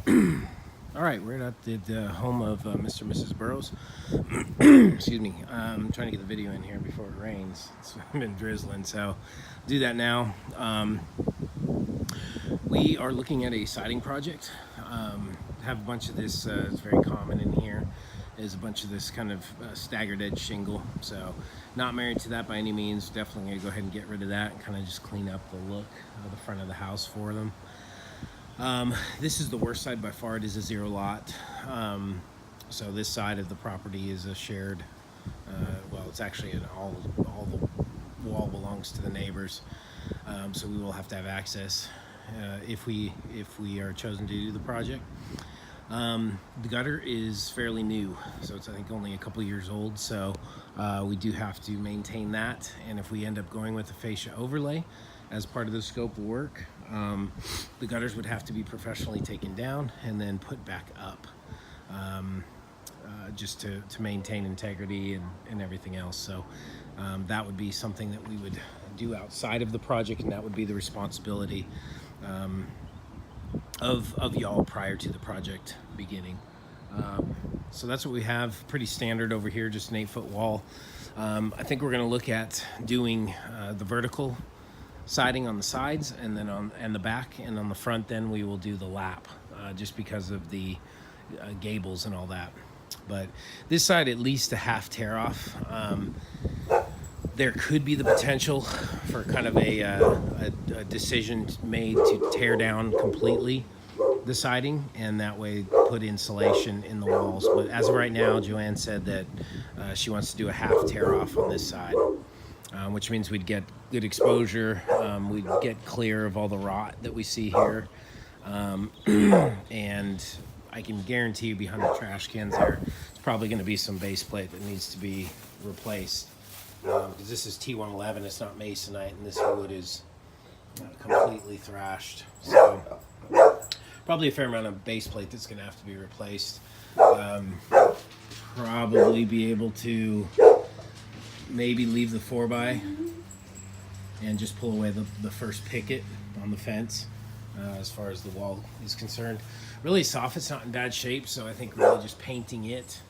All right, we're at the home of Mr. and Mrs. Burroughs. Excuse me. I'm trying to get the video in here before it rains. It's been drizzling, so do that now. We are looking at a siding project. Have a bunch of this. It's very common in here. Is a bunch of this kind of staggered edge shingle. So not married to that by any means. Definitely gonna go ahead and get rid of that and kind of just clean up the look of the front of the house for them. This is the worst side by far. It is a zero lot. So this side of the property is a shared, well, it's actually all the wall belongs to the neighbors. So we will have to have access if we are chosen to do the project. The gutter is fairly new, so it's I think only a couple years old, so we do have to maintain that. And if we end up going with the fascia overlay as part of the scope of work, the gutters would have to be professionally taken down and then put back up, just to maintain integrity and everything else. So that would be something that we would do outside of the project, and that would be the responsibility of y'all prior to the project beginning. So that's what we have. Pretty standard over here, just an 8-foot wall. I think we're going to look at doing the vertical siding on the sides and then on the back, and on the front then we will do the lap, just because of the gables and all that. But this side, at least a half tear off. There could be the potential for kind of a decision made to tear down completely the siding and that way put insulation in the walls. But as of right now, Joanne said that she wants to do a half tear off on this side, which means we'd get good exposure. We'd get clear of all the rot that we see here. And I can guarantee you behind the trash cans there, it's probably going to be some base plate that needs to be replaced. Because this is T111, it's not masonite, and this wood is completely thrashed. So probably a fair amount of base plate that's going to have to be replaced. Probably be able to maybe leave the 4x and just pull away the first picket on the fence as far as the wall is concerned. Really, soffit's not in bad shape, so I think really just painting it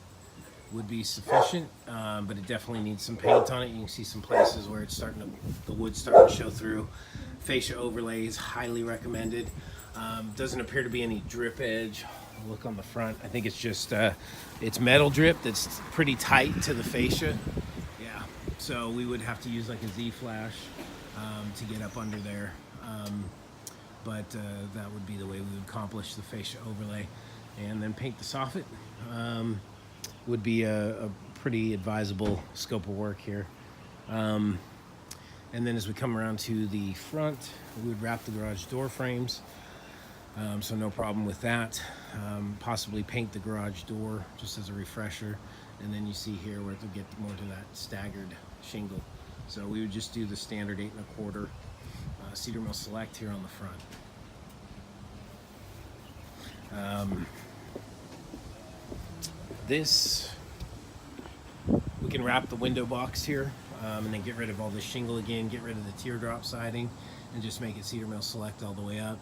would be sufficient, but it definitely needs some paint on it. You can see some places where it's the wood's starting to show through. Fascia overlay is highly recommended. Doesn't appear to be any drip edge. Look on the front. I think it's just it's metal drip that's pretty tight to the fascia. Yeah, so we would have to use like a Z-flash to get up under there. But that would be the way we would accomplish the fascia overlay, and then paint the soffit. Would be a pretty advisable scope of work here. And then as we come around to the front, we would wrap the garage door frames. So no problem with that. Possibly paint the garage door just as a refresher. And then you see here where to get more to that staggered shingle. So we would just do the standard 8 1/4 cedar mill select here on the front. This, we can wrap the window box here, and then get rid of all this shingle again, get rid of the teardrop siding, and just make it cedar mill select all the way up.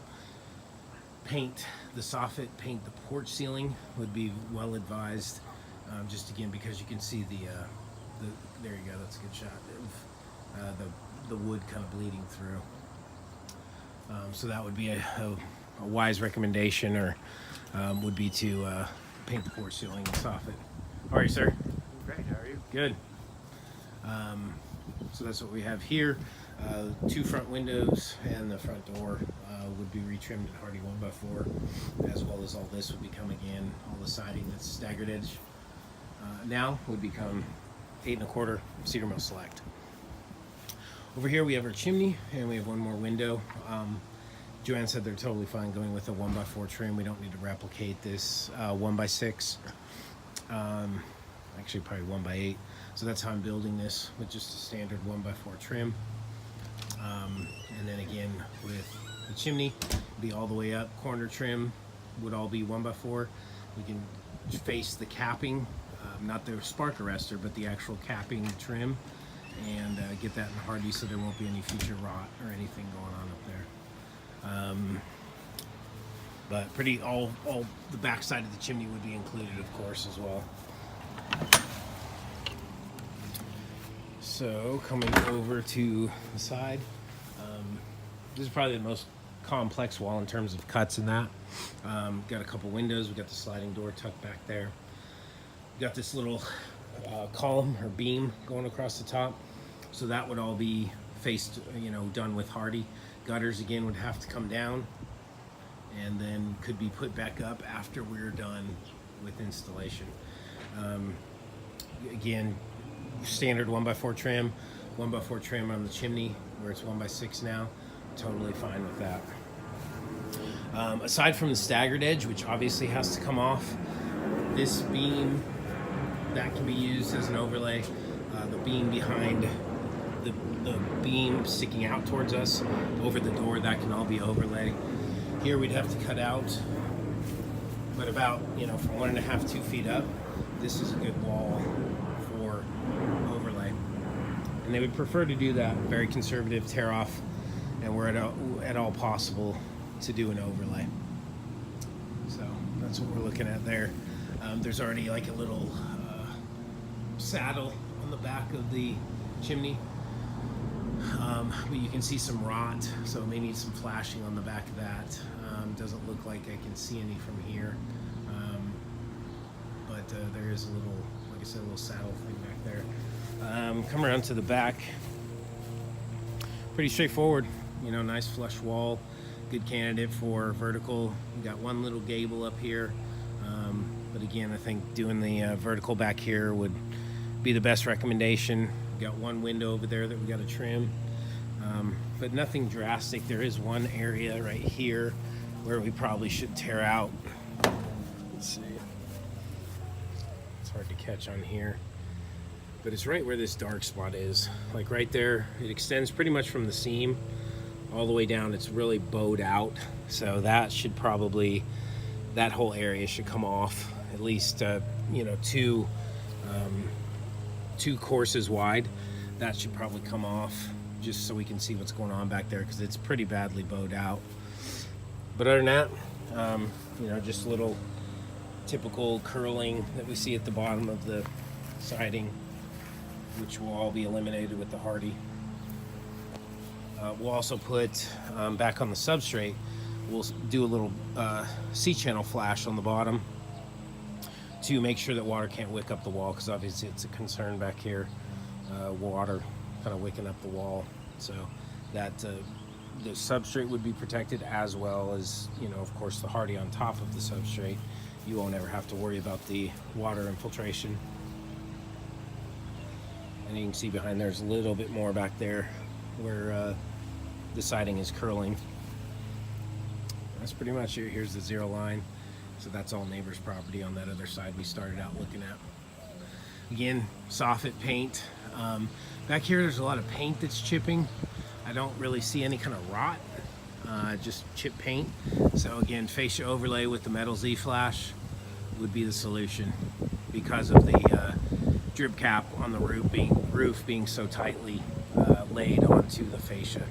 Paint the soffit, paint the porch ceiling would be well advised, just again because you can see the there you go, that's a good shot of the wood kind of bleeding through. So that would be a wise recommendation, or would be to paint the porch ceiling and soffit. How are you, sir? Great, how are you? Good. So that's what we have here. 2 front windows and the front door would be retrimmed at Hardie 1x4, as well as all this would become again, all the siding that's staggered edge now would become 8 1/4 cedar mill select. Over here we have our chimney, and we have one more window. Joanne said they're totally fine going with a 1x4 trim. We don't need to replicate this 1x6. Actually probably 1x8. So that's how I'm building this, with just a standard 1x4 trim. And then again with the chimney, be all the way up. Corner trim would all be 1x4. We can face the capping, not the spark arrestor, but the actual capping trim, and get that in Hardie so there won't be any future rot or anything going on up there. But all the back side of the chimney would be included, of course, as well. So coming over to the side, this is probably the most complex wall in terms of cuts in that. Got a couple windows. We got the sliding door tucked back there. We got this little column or beam going across the top, so that would all be faced, done with Hardie. Gutters again would have to come down, and then could be put back up after we're done with installation. Again, standard 1x4 trim, 1x4 trim on the chimney where it's 1x6 now. Totally fine with that. Aside from the staggered edge, which obviously has to come off, this beam that can be used as an overlay. The beam behind the beam sticking out towards us over the door, that can all be overlay. Here we'd have to cut out, but about from 1.5 to 2 feet up, this is a good wall for overlay. And they would prefer to do that very conservative tear off, and we're at all possible to do an overlay. So that's what we're looking at there. There's already like a little saddle on the back of the chimney, but you can see some rot, so it may need some flashing on the back of that. Doesn't look like I can see any from here, but there is a little, like I said, a little saddle thing back there. Come around to the back, pretty straightforward. Nice flush wall, good candidate for vertical. We got one little gable up here, but again, I think doing the vertical back here would be the best recommendation. We got one window over there that we got to trim, but nothing drastic. There is one area right here where we probably should tear out. Let's see. It's hard to catch on here, but it's right where this dark spot is. Like right there, it extends pretty much from the seam all the way down. It's really bowed out, so that should probably, that whole area should come off at least two courses wide. That should probably come off, just so we can see what's going on back there, because it's pretty badly bowed out. But other than that, just a little typical curling that we see at the bottom of the siding, which will all be eliminated with the Hardie. We'll also put back on the substrate, we'll do a little C-channel flash on the bottom to make sure that water can't wick up the wall, because obviously it's a concern back here, water kind of wicking up the wall. So that the substrate would be protected, as well as, of course, the Hardie on top of the substrate. You won't ever have to worry about the water infiltration. And you can see behind there's a little bit more back there where the siding is curling. That's pretty much it. Here's the zero line. So that's all neighbor's property on that other side we started out looking at. Again, soffit paint. Back here there's a lot of paint that's chipping. I don't really see any kind of rot, just chip paint. So again, fascia overlay with the metal Z-flash would be the solution, because of the drip cap on the roof being so tightly laid onto the fascia.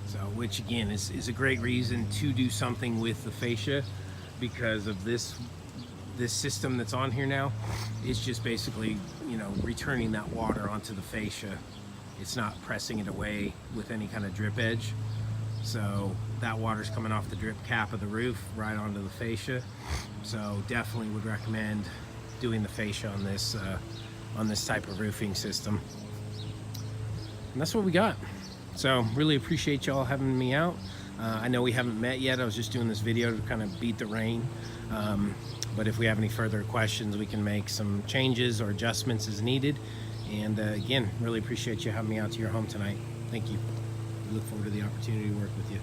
So, which again is a great reason to do something with the fascia, because of this system that's on here now. It's just basically, returning that water onto the fascia. It's not pressing it away with any kind of drip edge. So that water's coming off the drip cap of the roof right onto the fascia. So definitely would recommend doing the fascia on this type of roofing system. And that's what we got. So really appreciate y'all having me out. I know we haven't met yet. I was just doing this video to kind of beat the rain. But if we have any further questions, we can make some changes or adjustments as needed. And again, really appreciate you having me out to your home tonight. Thank you. We look forward to the opportunity to work with you.